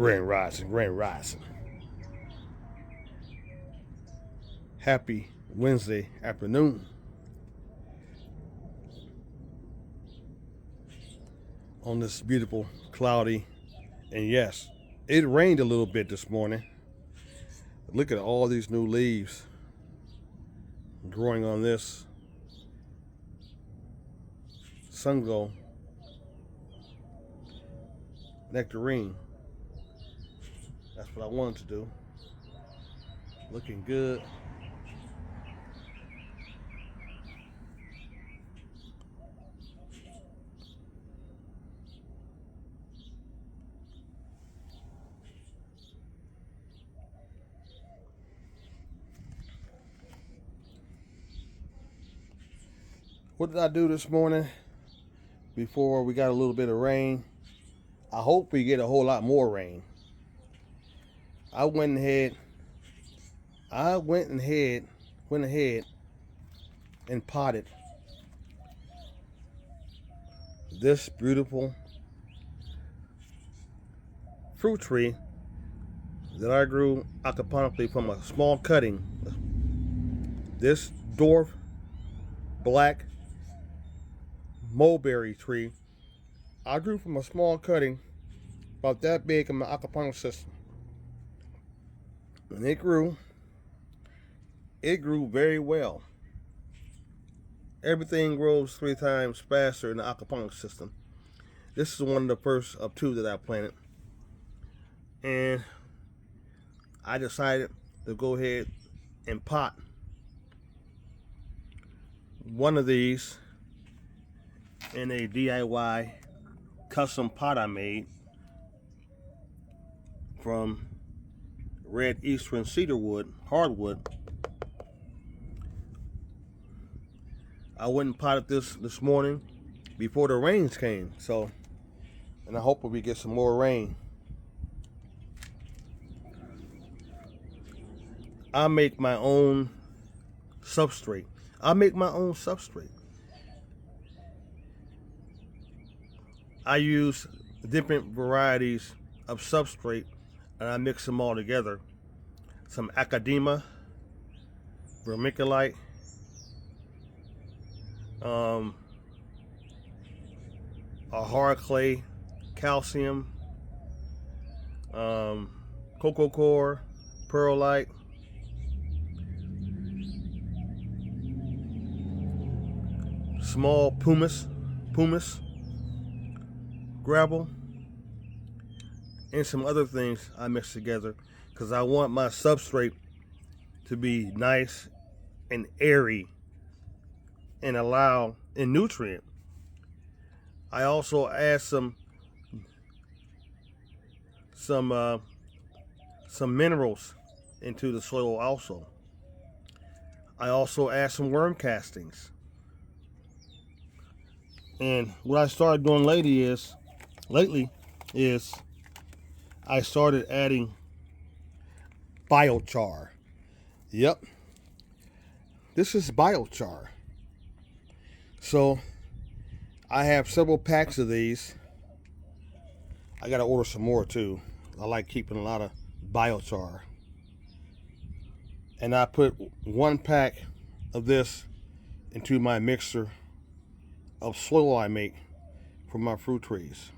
Grand Rising, Grand Rising. Happy Wednesday afternoon. On this beautiful, cloudy, and yes, it rained a little bit this morning. Look at all these new leaves growing on this Sungo nectarine. That's what I wanted to do. Looking good. What did I do this morning before we got a little bit of rain? I hope we get a whole lot more rain. I went ahead and potted this beautiful fruit tree that I grew aquaponically from a small cutting. This Dwarf Black Mulberry tree I grew from a small cutting about that big in my aquaponic system. And it grew very well. Everything grows 3 times faster in the aquaponic system. This is one of the first of 2 that I planted. And I decided to go ahead and pot one of these in a DIY custom pot I made from red eastern cedar wood, hardwood. I went and potted this morning before the rains came. So, and I hope we get some more rain. I make my own substrate. I use different varieties of substrate and I mix them all together. Some academia, vermiculite, a hard clay, calcium, cocoa core, perlite, small pumice, gravel, and some other things I mix together because I want my substrate to be nice and airy and allow in nutrient. I also add some minerals into the soil also. I also add some worm castings. And what I started doing lately is I started adding biochar. Yep. This is biochar. So I have several packs of these. I gotta order some more too. I like keeping a lot of biochar. And I put 1 pack of this into my mixer of soil I make for my fruit trees.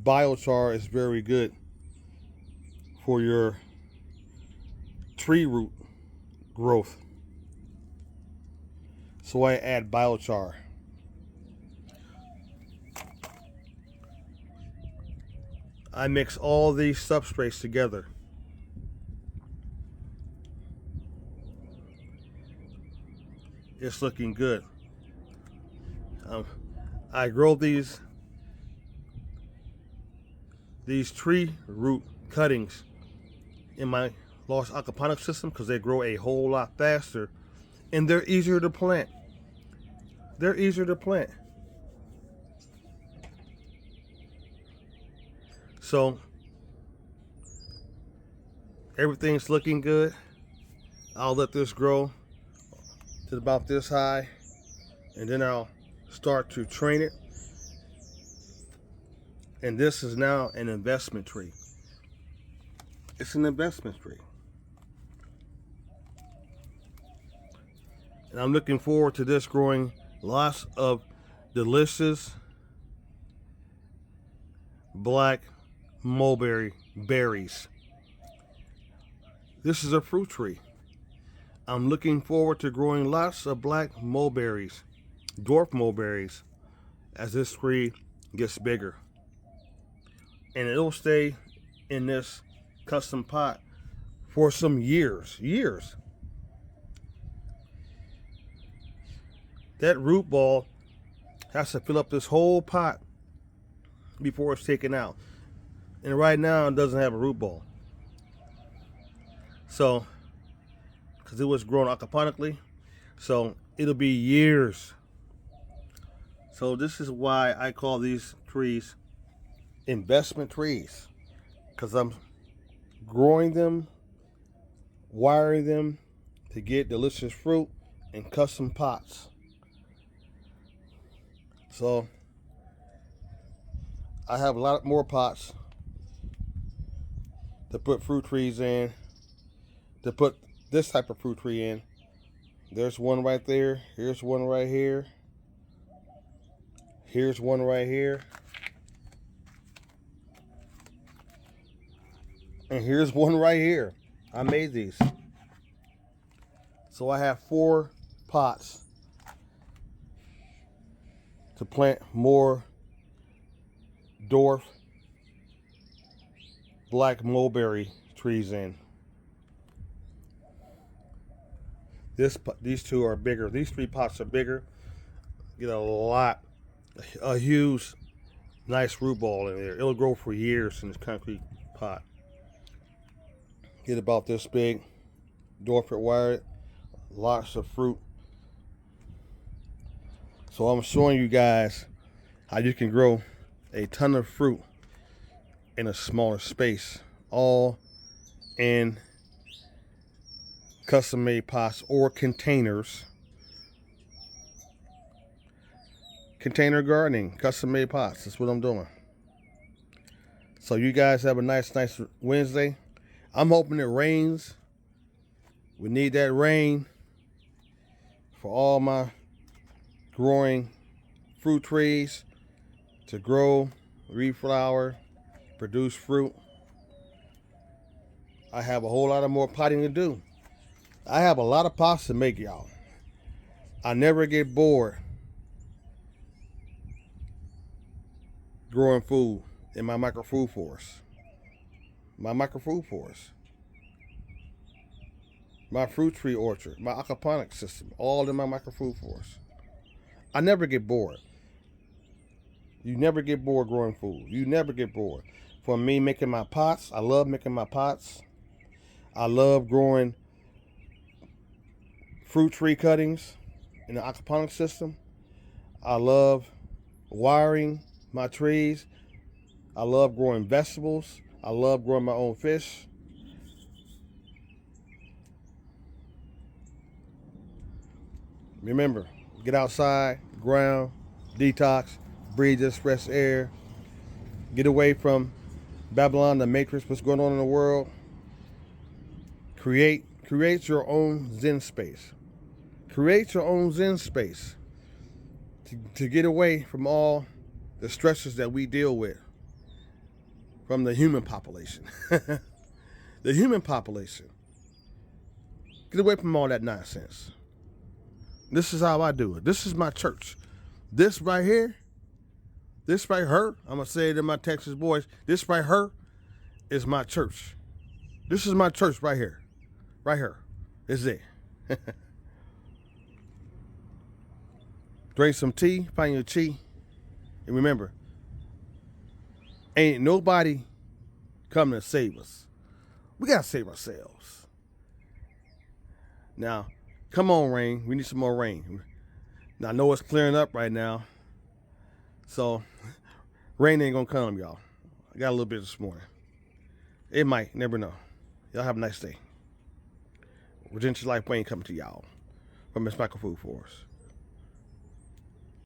Biochar is very good for your tree root growth. So I add biochar. I mix all these substrates together. It's looking good. I grow these tree root cuttings in my large aquaponic system because they grow a whole lot faster and they're easier to plant. So everything's looking good. I'll let this grow to about this high and then I'll start to train it. And this is now an investment tree. It's an investment tree. And I'm looking forward to this growing lots of delicious black mulberry berries. This is a fruit tree. I'm looking forward to growing lots of black mulberries, dwarf mulberries, as this tree gets bigger. And it'll stay in this custom pot for some years. That root ball has to fill up this whole pot before it's taken out. And right now it doesn't have a root ball. So, because it was grown aquaponically, so it'll be years. So this is why I call these trees investment trees, because I'm growing them, wiring them to get delicious fruit in custom pots. So I have a lot more pots to put fruit trees in, to put this type of fruit tree in. There's one right there. Here's one right here. Here's one right here. And here's one right here. I made these. So I have 4 pots to plant more dwarf black mulberry trees in. These 2 are bigger. These 3 pots are bigger. Get a huge, nice root ball in there. It'll grow for years in this concrete pot. Get about this big, dwarf it, wire it, lots of fruit. So I'm showing you guys how you can grow a ton of fruit in a smaller space, all in custom made pots or containers. Container gardening, custom made pots. That's what I'm doing. So you guys have a nice Wednesday. I'm hoping it rains. We need that rain for all my growing fruit trees to grow, reflower, produce fruit. I have a whole lot of more potting to do. I have a lot of pots to make, y'all. I never get bored growing food in my micro food forest. My fruit tree orchard, my aquaponic system, all in my micro food forest. I never get bored. You never get bored growing food. You never get bored. For me making my pots, I love making my pots. I love growing fruit tree cuttings in the aquaponic system. I love wiring my trees. I love growing vegetables. I love growing my own fish. Remember, get outside, ground, detox, breathe this fresh air. Get away from Babylon, the Matrix, what's going on in the world. Create your own Zen space. Create your own Zen space to get away from all the stresses that we deal with from the human population. The human population. Get away from all that nonsense. This is how I do it. This is my church. This right here, I'm going to say it in my Texas voice, this right here is my church. This is my church right here. Right here. It's it. Drink some tea, find your chi. And remember, ain't nobody coming to save us. We got to save ourselves. Now, come on, rain. We need some more rain. Now, I know it's clearing up right now. So, rain ain't going to come, y'all. I got a little bit this morning. It might. Never know. Y'all have a nice day. Regenerative Life Wayne coming to y'all from Miss Michael Food Force.